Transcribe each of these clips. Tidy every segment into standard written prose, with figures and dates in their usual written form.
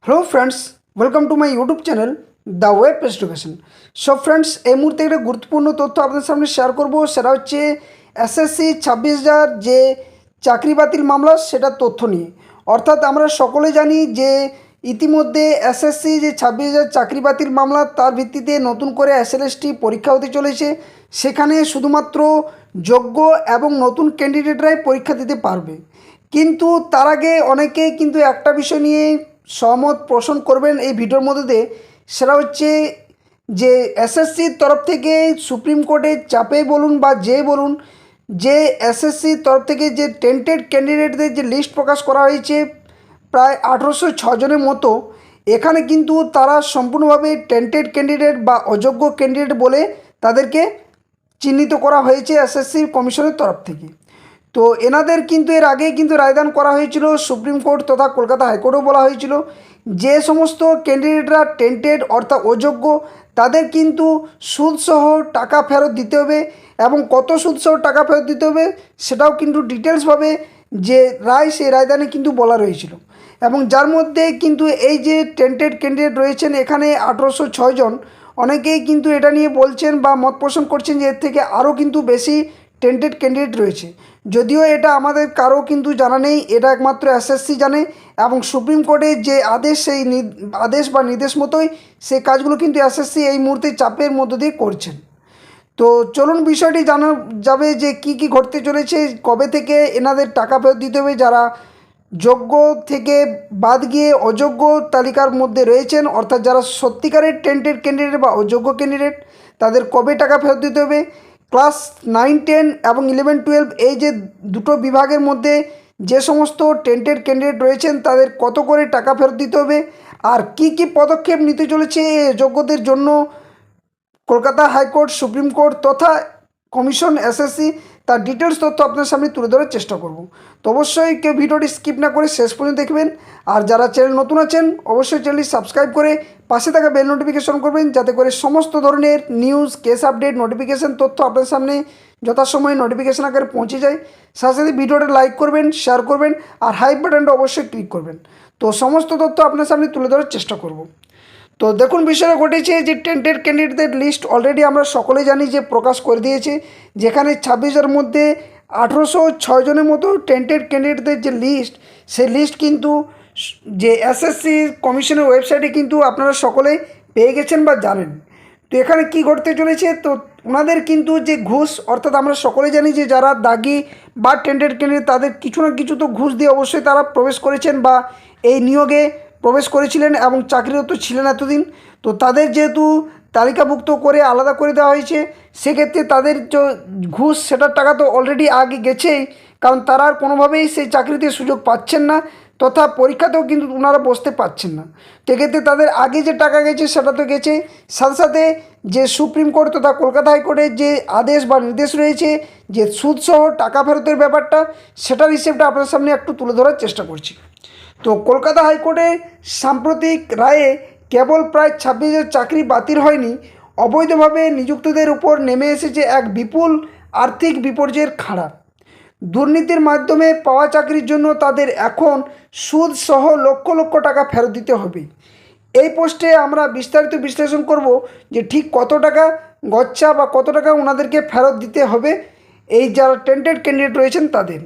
Hello friends, welcome to my YouTube channel the web education. So friends, এই মুহূর্তে একটা গুরুত্বপূর্ণ তথ্য আপনাদের সামনে শেয়ার করব। সেটা হচ্ছে এসএসসি 26,000 যে চাকরি বাতিল মামলা সেটার তথ্য নিয়ে। অর্থাৎ আমরা সকলে জানি যে ইতিমধ্যে এসএসসি যে 26,000 চাকরি বাতিল মামলা তার ভিত্তিতে নতুন করে এসএলএসটি পরীক্ষা হতে চলেছে। সেখানে শুধুমাত্র যোগ্য এবং নতুন ক্যান্ডিডেটরাই পরীক্ষা দিতে পারবে। কিন্তু তার আগে অনেকেই কিন্তু একটা বিষয় নিয়ে সহমত পোষণ করবেন এই ভিডিওর মধ্যে দিয়ে। সেটা হচ্ছে যে এসএসসির তরফ থেকে সুপ্রিম কোর্টের চাপে বলুন বা যে বলুন, যে এসএসসির তরফ থেকে যে টেন্টেড ক্যান্ডিডেটদের যে লিস্ট প্রকাশ করা হয়েছে প্রায় 1806 জনের মতো, এখানে কিন্তু তারা সম্পূর্ণভাবে টেন্টেড ক্যান্ডিডেট বা অযোগ্য ক্যান্ডিডেট বলে তাদেরকে চিহ্নিত করা হয়েছে এসএসসির কমিশনের তরফ থেকে। তো এনাদের কিন্তু এর আগেই কিন্তু রায়দান করা হয়েছিল সুপ্রিম কোর্ট তথা কলকাতা হাইকোর্টেও বলা হয়েছিল যে সমস্ত ক্যান্ডিডেটরা টেন্টেড অর্থাৎ অযোগ্য তাদের কিন্তু সুদসহ টাকা ফেরত দিতে হবে, এবং কত সুদসহ টাকা ফেরত দিতে হবে সেটাও কিন্তু ডিটেলসভাবে যে রায় সেই রায়দানে কিন্তু বলা রয়েছিল। এবং যার মধ্যে কিন্তু এই যে টেন্টেড ক্যান্ডিডেট রয়েছেন এখানে 1806 জন, অনেকেই কিন্তু এটা নিয়ে বলছেন বা মত পোষণ করছেন যে এর থেকে আরও কিন্তু বেশি টেন্টেড ক্যান্ডিডেট রয়েছে। যদিও এটা আমাদের কারো কিন্তু জানা নেই, এটা একমাত্র এসএসসি জানে, এবং সুপ্রিম কোর্টের যে আদেশ সেই আদেশ বা নির্দেশ মতোই সেই কাজগুলো কিন্তু এসএসসি এই মুহূর্তে চাপের মধ্য দিয়ে করছেন। তো চলুন বিষয়টি জানা যাবে যে কি কি ঘটতে চলেছে, কবে থেকে এনাদের টাকা ফেরত দিতে হবে যারা যোগ্য থেকে বাদ গিয়ে অযোগ্য তালিকার মধ্যে রয়েছেন, অর্থাৎ যারা সত্যিকারের টেন্টেড ক্যান্ডিডেট বা অযোগ্য ক্যান্ডিডেট তাদের কবে টাকা ফেরত দিতে হবে। ক্লাস 9, 10 এবং 11, 12 এই যে দুটো বিভাগের মধ্যে যে সমস্ত টেন্টেড ক্যান্ডিডেট রয়েছেন তাদের কত করে টাকা ফেরত দিতে হবে, আর কি কি পদক্ষেপ নিতে চলেছে এই যোগ্যদের জন্য কলকাতা হাইকোর্ট, সুপ্রিম কোর্ট তথা কমিশন এসএসসি, তার ডিটেলস তথ্য আপনার সামনে তুলে ধরার চেষ্টা করব। তো অবশ্যই কেউ ভিডিওটি স্কিপ না করে শেষ পর্যন্ত দেখবেন। আর যারা চ্যানেল নতুন আছেন অবশ্যই চ্যানেলটি সাবস্ক্রাইব করে পাশে থাকা বেল নোটিফিকেশন করবেন, যাতে করে সমস্ত ধরনের নিউজ, কেস আপডেট, নোটিফিকেশন তথ্য আপনার সামনে যথাসময়ে নোটিফিকেশন আকারে পৌঁছে যায়। সাথে সাথে ভিডিওটা লাইক করবেন, শেয়ার করবেন, আর হাইপ বাটনটা অবশ্যই ক্লিক করবেন। তো সমস্ত তথ্য আপনার সামনে তুলে ধরার চেষ্টা করব। তো দেখুন, বিষয়টা ঘটেছে যে টেন্টেড ক্যান্ডিডেটদের লিস্ট অলরেডি আমরা সকলে জানি যে প্রকাশ করে দিয়েছে, যেখানে 26,000 মধ্যে 1806 জনের মতো টেন্টেড ক্যান্ডিডেটদের যে লিস্ট, সেই লিস্ট কিন্তু যে এসএসসি কমিশনের ওয়েবসাইটে কিন্তু আপনারা সকলেই পেয়ে গেছেন বা জানেন। তো এখানে কি ঘটতে চলেছে, তো ওনাদের কিন্তু যে ঘুষ, অর্থাৎ আমরা সকলে জানি যে যারা দাগি বা টেন্টেড ক্যান্ডিডেট তাদের কিছু না কিছু তো ঘুষ দিয়ে অবশ্যই তারা প্রবেশ করেছেন বা এই নিয়োগে প্রবেশ করেছিলেন এবং চাকরিরত ছিলেন এতদিন। তো তাদের যেহেতু তালিকাভুক্ত করে আলাদা করে দেওয়া হয়েছে, সেক্ষেত্রে তাদের যে ঘুষ সেটার টাকা তো অলরেডি আগে গেছেই, কারণ তারা আর কোনোভাবেই সেই চাকরিতে সুযোগ পাচ্ছেন না, তথা পরীক্ষাতেও কিন্তু ওনারা বসতে পারছেন না। সেক্ষেত্রে তাদের আগে যে টাকা গেছে সেটা তো গেছে, সাথে সাথে যে সুপ্রিম কোর্ট তথা কলকাতা হাইকোর্টের যে আদেশ বা নির্দেশ রয়েছে যে সুদসহ টাকা ফেরতের ব্যাপারটা, সেটার হিসেবটা আপনার সামনে একটু তুলে ধরার চেষ্টা করছি। তো কলকাতা হাইকোর্টে সাম্প্রতিক রায়ে কেবল প্রায় 26,000 চাকরি বাতিল হয়নি, অবৈধভাবে নিযুক্তদের উপর নেমে এসেছে এক বিপুল আর্থিক বিপর্যয়ের খাড়া। দুর্নীতির মাধ্যমে পাওয়া চাকরির জন্য তাদের এখন সুদসহ লক্ষ লক্ষ টাকা ফেরত দিতে হবে। এই পোস্টে আমরা বিস্তারিত বিশ্লেষণ করব যে ঠিক কত টাকা গচ্ছা বা কত টাকা ওনাদেরকে ফেরত দিতে হবে এই যারা টেন্টেড ক্যান্ডিডেট রয়েছেন তাদের।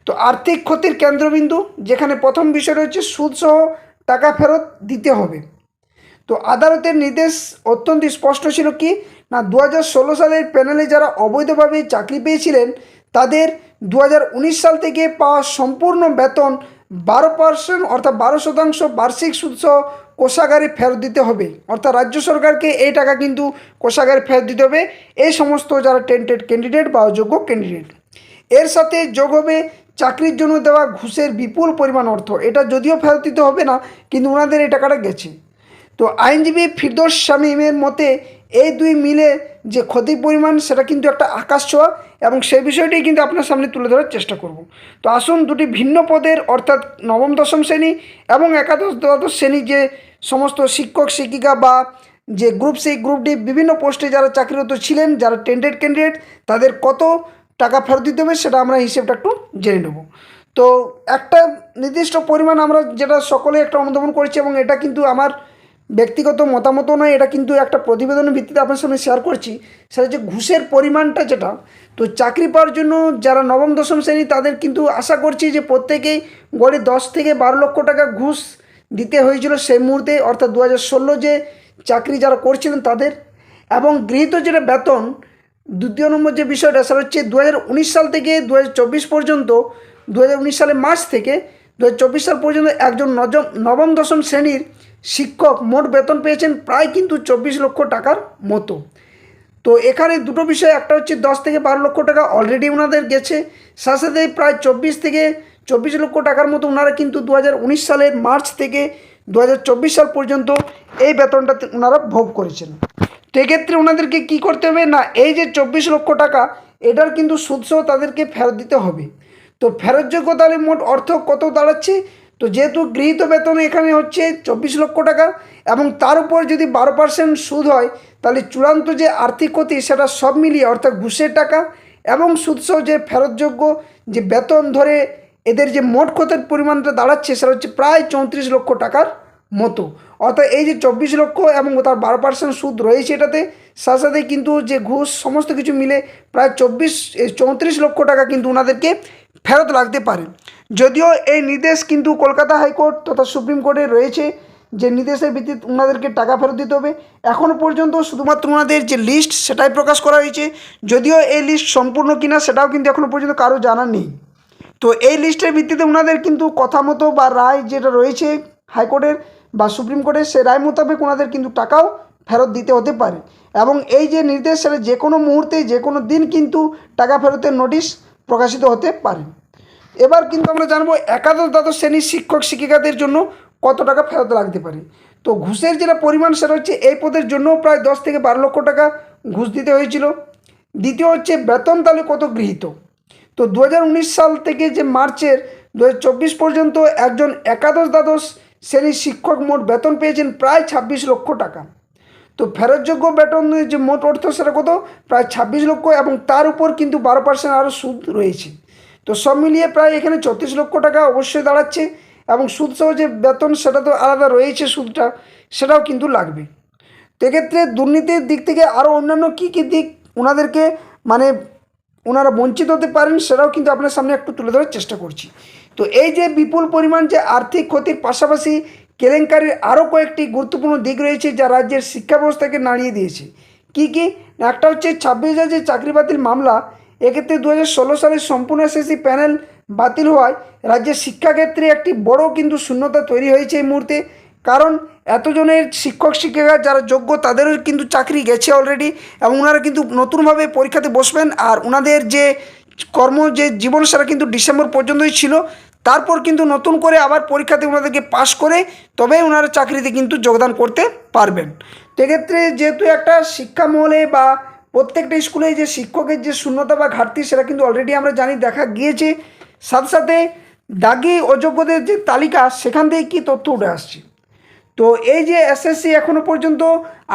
তো আর্থিক ক্ষতির কেন্দ্রবিন্দু, যেখানে প্রথম বিষয় রয়েছে সুদসহ টাকা ফেরত দিতে হবে। তো আদালতের নির্দেশ অত্যন্ত স্পষ্ট ছিল কি না, 2016 সালের প্যানেলে যারা অবৈধভাবে চাকরি পেয়েছিলেন তাদের 2019 সাল থেকে পাওয়া সম্পূর্ণ বেতন 12% অর্থাৎ 12% বার্ষিক সুদসহ কোষাগারে ফেরত দিতে হবে। অর্থাৎ রাজ্য সরকারকে এই টাকা কিন্তু কোষাগারে ফেরত দিতে হবে এই সমস্ত যারা টেন্টেড ক্যান্ডিডেট বা অযোগ্য ক্যান্ডিডেট। এর সাথে যোগ হবে চাকরির জন্য দেওয়া ঘুষের বিপুল পরিমাণ অর্থ। এটা যদিও ফেরত দিতে হবে না, কিন্তু ওনাদের এই টাকাটা গেছে। তো আইনজীবী ফিরদৌস শামীমের মতে এই দুই মিলে যে ক্ষতির পরিমাণ সেটা কিন্তু একটা আকাশ ছোঁয়া, এবং সেই বিষয়টি কিন্তু আপনার সামনে তুলে ধরার চেষ্টা করব। তো আসুন, দুটি ভিন্ন পদের অর্থাৎ নবম দশম শ্রেণী এবং একাদশ দ্বাদশ শ্রেণী যে সমস্ত শিক্ষক শিক্ষিকা বা যে গ্রুপ সি, গ্রুপ ডি বিভিন্ন পোস্টে যারা চাকরিরত ছিলেন, যারা টেন্টেড ক্যান্ডিডেট তাদের কত টাকা ফেরত দিতে হবে সেটা আমরা হিসেবটা একটু জেনে নেব। তো একটা নির্দিষ্ট পরিমাণ আমরা যেটা সকলে একটা অনুধাবন করেছি, এবং এটা কিন্তু আমার ব্যক্তিগত মতামতও নয়, এটা কিন্তু একটা প্রতিবেদনের ভিত্তিতে আপনার সামনে শেয়ার করছি। সেটা হচ্ছে ঘুষের পরিমাণটা যেটা, তো চাকরি পাওয়ার জন্য যারা নবম দশম শ্রেণী তাদের কিন্তু আশা করছি যে প্রত্যেকেই গড়ে 10 থেকে 12 লক্ষ টাকা ঘুষ দিতে হয়েছিল সেই মুহূর্তে, অর্থাৎ 2016 যে চাকরি যারা করছিলেন তাদের। এবং গৃহীত যেটা বেতন, দ্বিতীয় নম্বর যে বিষয়টা সেটা হচ্ছে 2019 সাল থেকে 2024 পর্যন্ত, 2019 সালের মার্চ থেকে 2024 সাল পর্যন্ত একজন নবম দশম শ্রেণীর শিক্ষক মোট বেতন পেয়েছেন প্রায় কিন্তু 24 লক্ষ টাকার মতো। তো এখানে দুটো বিষয়, একটা হচ্ছে 10 থেকে 12 লক্ষ টাকা অলরেডি ওনাদের গেছে, সাথে সাথে প্রায় 24 লক্ষ টাকার মতো ওনারা কিন্তু 2019 সালের মার্চ থেকে 2024 সাল পর্যন্ত এই বেতনটা ওনারা ভোগ করেছেন। তো এক্ষেত্রে ওনাদেরকে কী করতে হবে না, এই যে 24 লক্ষ টাকা এটার কিন্তু সুদসহ তাদেরকে ফেরত দিতে হবে। তো ফেরতযোগ্য তাহলে মোট অর্থ কত দাঁড়াচ্ছে, তো যেহেতু গৃহীত বেতন এখানে হচ্ছে 24 লক্ষ টাকা, এবং তার উপর যদি 12% সুদ হয়, তাহলে চূড়ান্ত যে আর্থিক ক্ষতি সেটা সব মিলিয়ে, অর্থাৎ ঘুষের টাকা এবং সুদসহ যে ফেরতযোগ্য যে বেতন ধরে এদের যে মোট ক্ষতির পরিমাণটা দাঁড়াচ্ছে সেটা হচ্ছে প্রায় 34 লক্ষ টাকার মতো। অর্থাৎ এই যে 24 লক্ষ এবং তার 12% সুদ রয়েছে এটাতে, সাথে সাথে কিন্তু যে ঘুষ সমস্ত কিছু মিলে প্রায় 34 লক্ষ টাকা কিন্তু ওনাদেরকে ফেরত লাগতে পারে। যদিও এই নির্দেশ কিন্তু কলকাতা হাইকোর্ট তথা সুপ্রিম কোর্টে রয়েছে যে নির্দেশের ভিত্তিতে ওনাদেরকে টাকা ফেরত দিতে হবে। এখনও পর্যন্ত শুধুমাত্র ওনাদের যে লিস্ট সেটাই প্রকাশ করা হয়েছে, যদিও এই লিস্ট সম্পূর্ণ কিনা সেটাও কিন্তু এখনও পর্যন্ত কারো জানা নেই। তো এই লিস্টের ভিত্তিতে ওনাদের কিন্তু কথা মতো বা রায় যেটা রয়েছে হাইকোর্টের বা সুপ্রিম কোর্টের, সে রায় মোতাবেক ওনাদের কিন্তু টাকাও ফেরত দিতে হতে পারে। এবং এই যে নির্দেশ সেটা যে কোনো মুহূর্তে যে কোনো দিন কিন্তু টাকা ফেরতের নোটিশ প্রকাশিত হতে পারে। এবার কিন্তু আমরা জানবো একাদশ দ্বাদশ শ্রেণীর শিক্ষক শিক্ষিকাদের জন্য কত টাকা ফেরত লাগতে পারে। তো ঘুষের যেটা পরিমাণ সেটা হচ্ছে এই পদের জন্য প্রায় 10 থেকে 12 লক্ষ টাকা ঘুষ দিতে হয়েছিল। দ্বিতীয় হচ্ছে বেতন তাহলে কত গৃহীত, তো 2019 সাল থেকে যে মার্চের 2024 পর্যন্ত একজন একাদশ দ্বাদশ শ্রেণীর শিক্ষক মোট বেতন পেয়েছেন প্রায় 26 লক্ষ টাকা। তো ফেরতযোগ্য বেতনের যে মোট অর্থ সেটা কত, প্রায় 26 লক্ষ, এবং তার উপর কিন্তু 12% আরও সুদ রয়েছে। তো সব মিলিয়ে প্রায় এখানে 34 লক্ষ টাকা অবশ্যই দাঁড়াচ্ছে, এবং সুদসহ যে বেতন সেটা তো আলাদা রয়েছে, সুদটা সেটাও কিন্তু লাগবে। তো এক্ষেত্রে দুর্নীতির দিক থেকে আরও অন্যান্য কী কী দিক ওনাদেরকে মানে ওনারা বঞ্চিত হতে পারেন সেটাও কিন্তু আপনার সামনে একটু তুলে ধরার চেষ্টা করছি। তো এই যে বিপুল পরিমাণ যে আর্থিক ক্ষতির পাশাপাশি কেলেঙ্কারির আরও কয়েকটি গুরুত্বপূর্ণ দিক রয়েছে যা রাজ্যের শিক্ষা ব্যবস্থাকে নাড়িয়ে দিয়েছে। কী কী, একটা হচ্ছে 26,000 যে চাকরি বাতিল মামলা, এক্ষেত্রে 2016 সালের সম্পূর্ণ এসএসসি প্যানেল বাতিল হওয়ায় রাজ্যের শিক্ষাক্ষেত্রে একটি বড় কিন্তু শূন্যতা তৈরি হয়েছে এই মুহূর্তে। কারণ এতজনের শিক্ষক শিক্ষিকা যারা যোগ্য তাদেরও কিন্তু চাকরি গেছে অলরেডি, এবং ওনারা কিন্তু নতুনভাবে পরীক্ষাতে বসবেন, আর ওনাদের যে কর্ম যে জীবন সেটা কিন্তু ডিসেম্বর পর্যন্তই ছিল। তারপর কিন্তু নতুন করে আবার পরীক্ষাতে ওনাদেরকে পাশ করে তবেই ওনারা চাকরিতে কিন্তু যোগদান করতে পারবেন। তো এক্ষেত্রে যেহেতু একটা শিক্ষা মহলে বা প্রত্যেকটা স্কুলে যে শিক্ষকের যে শূন্যতা বা ঘাটতি সেটা কিন্তু অলরেডি আমরা জানি দেখা গিয়েছে। সাথে সাথে দাগি অযোগ্যদের যে তালিকা সেখান থেকে কী তথ্য উঠে আসছে, তো এই যে এসএসসি এখনও পর্যন্ত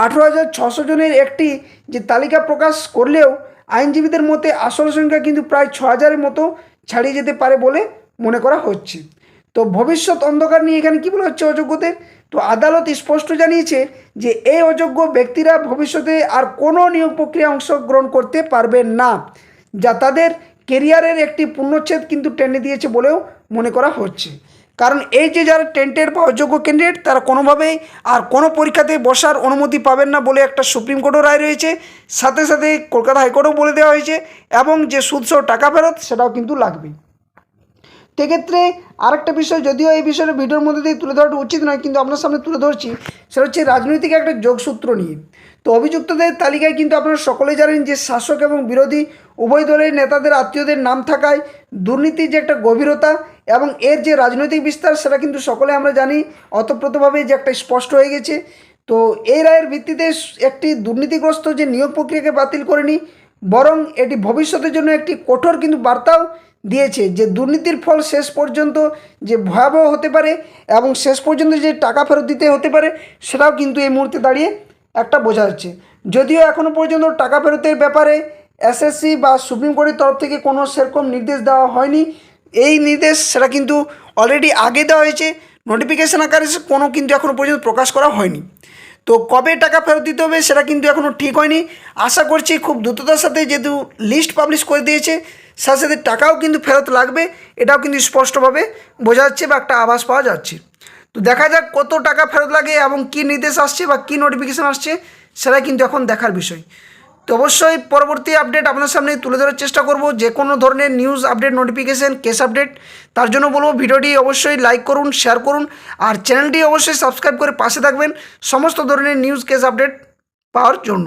18,600 জনের একটি যে তালিকা প্রকাশ করলেও আইনজীবীদের মতে আসল সংখ্যা কিন্তু প্রায় 6,000-এর মতো ছাড়িয়ে যেতে পারে বলে মনে করা হচ্ছে। তো ভবিষ্যৎ অন্ধকার নিয়ে এখানে কী বলা হচ্ছে অযোগ্যদের, তো আদালত স্পষ্ট জানিয়েছে যে এই অযোগ্য ব্যক্তিরা ভবিষ্যতে আর কোনো নিয়োগ প্রক্রিয়ায় অংশগ্রহণ করতে পারবেন না, যা তাদের কেরিয়ারের একটি পূর্ণচ্ছেদ কিন্তু টেনে দিয়েছে বলেও মনে করা হচ্ছে। কারণ এই যে যারা টেন্টের বা অযোগ্য ক্যান্ডিডেট তারা কোনোভাবেই আর কোনো পরীক্ষাতে বসার অনুমতি পাবেন না বলে একটা সুপ্রিম কোর্টও রায় রয়েছে, সাথে সাথে কলকাতা হাইকোর্টও বলে দেওয়া হয়েছে, এবং যে সুদসহ টাকা ফেরত সেটাও কিন্তু লাগবে। সেক্ষেত্রে আরেকটা বিষয়, যদিও এই বিষয়টা ভিডিওর মধ্যে দিয়ে তুলে ধরাটা উচিত নয়, কিন্তু আপনার সামনে তুলে ধরছি, সেটা হচ্ছে রাজনৈতিক একটা যোগসূত্র নিয়ে। তো অভিযুক্তদের তালিকায় কিন্তু আপনারা সকলেই জানেন যে শাসক এবং বিরোধী উভয় দলের নেতাদের আত্মীয়দের নাম থাকায় দুর্নীতির যে একটা গভীরতা এবং এর যে রাজনৈতিক বিস্তার সেটা কিন্তু সকলে আমরা জানি অতপ্রতভাবে যে একটা স্পষ্ট হয়ে গেছে। তো এই রায়ের ভিত্তিতে একটি দুর্নীতিগ্রস্ত যে নিয়োগ প্রক্রিয়াকে বাতিল করেনি, বরং এটি ভবিষ্যতের জন্য একটি কঠোর কিন্তু বার্তাও দিয়েছে যে দুর্নীতির ফল শেষ পর্যন্ত যে ভয়াবহ হতে পারে এবং শেষ পর্যন্ত যে টাকা ফেরত দিতে হতে পারে সেটাও কিন্তু এই মুহূর্তে দাঁড়িয়ে একটা বোঝা যাচ্ছে। যদিও এখনও পর্যন্ত টাকা ফেরতের ব্যাপারে এসএসসি বা সুপ্রিম কোর্টের তরফ থেকে কোনো সেরকম নির্দেশ দেওয়া হয়নি, এই নির্দেশ সেটা কিন্তু অলরেডি আগে দেওয়া হয়েছে, নোটিফিকেশান আকারে কোনো কিন্তু এখনও পর্যন্ত প্রকাশ করা হয়নি। তো কবে টাকা ফেরত দিতে হবে সেটা কিন্তু এখনও ঠিক হয়নি। আশা করছি খুব দ্রুততার সাথে, যেহেতু লিস্ট পাবলিশ করে দিয়েছে, সাথে সাথে টাকাও কিন্তু ফেরত লাগবে, এটাও কিন্তু স্পষ্টভাবে বোঝা যাচ্ছে বা একটা আভাস পাওয়া যাচ্ছে। তো দেখা যাক কত টাকা ফেরত লাগে এবং কী নির্দেশ আসছে বা কী নোটিফিকেশান আসছে, সেটা কিন্তু এখন দেখার বিষয়। তো অবশ্যই পরবর্তী আপডেট আপনার সামনে তুলে ধরার চেষ্টা করব। যে কোনো ধরনের news update, notification, case update, তার জন্য বলবো ভিডিওটি অবশ্যই লাইক করুন, শেয়ার করুন, আর চ্যানেলটি অবশ্যই সাবস্ক্রাইব করে পাশে থাকবেন সমস্ত ধরনের নিউজ, কেস আপডেট পাওয়ার জন্য।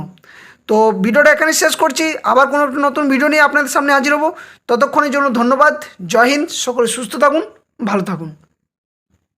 তো ভিডিওটা এখানে শেষ করছি, আবার কোনো একটা নতুন ভিডিও নিয়ে আপনাদের সামনে হাজির হব। ততক্ষণের জন্য ধন্যবাদ। জয় হিন্দ। সকলে সুস্থ থাকুন, ভালো থাকুন।